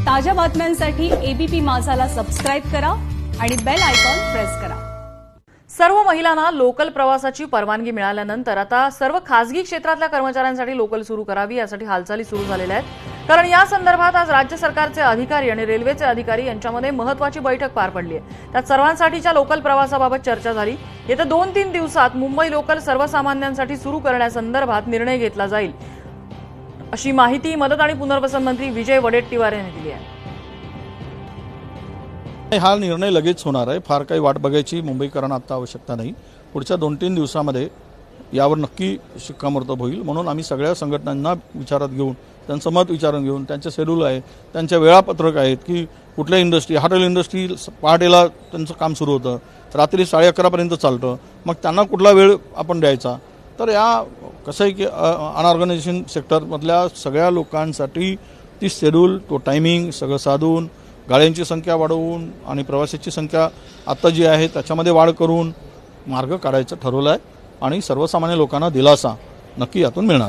ताज्या बातम्यांसाठी ABP माझाला subscribe करा आणि बेल आयकॉन प्रेस करा। सर्व महिलांना लोकल प्रवासाची परवानगी मिळाल्यानंतर आता सर्व खासगी क्षेत्रातल्या कर्मचाऱ्यांसाठी लोकल सुरू करावी यासाठी हालचाली सुरू झालेल्या आहेत। कारण या संदर्भात आज राज्य सरकारचे अधिकारी आणि रेल्वेचे अधिकारी यांच्यामध्ये महत्त्वाची बैठक पार पडली आहे। त्यात सर्वांसाठीच्या लोकल प्रवासाबाबत चर्चा झाली। येत्या 2-3 दिवसात मुंबई लोकल सर्वसामान्यांसाठी सुरू करण्यासंदर्भात निर्णय घेतला जाईल, अशी माहिती मदत आणि पुनर्वसन मंत्री विजय वडेट्टीवार यांनी दिली आहे। हा निर्णय लगेच होणार आहे, फार काही वाट बघायची मुंबईकरांना आता आवश्यकता नाही। पुढच्या 2-3 दिवसांमध्ये यावर नक्की शिक्कामोर्तब होईल। म्हणून आम्ही सगळ्या संघटनांना विचारात घेऊन त्यांचं मत विचारून घेऊन त्यांचे शेड्यूल आहे, त्यांचे वेळापत्रक आहेत की कुठल्या इंडस्ट्री, हॉटेल इंडस्ट्री पहाटेला त्यांचं काम सुरू होतं, रात्री 11:30 पर्यंत चालतं, मग त्यांना कुठला वेळ आपण द्यायचा। तर या कसं आहे की अनऑर्गनायझेशन सेक्टरमधल्या सगळ्या लोकांसाठी ती शेड्यूल, तो टायमिंग सगळं साधून गाड्यांची संख्या वाढवून आणि प्रवाशांची संख्या आता जी आहे त्याच्यामध्ये वाढ करून मार्ग काढायचं ठरवलं आहे आणि सर्वसामान्य लोकांना दिलासा नक्की यातून मिळणार।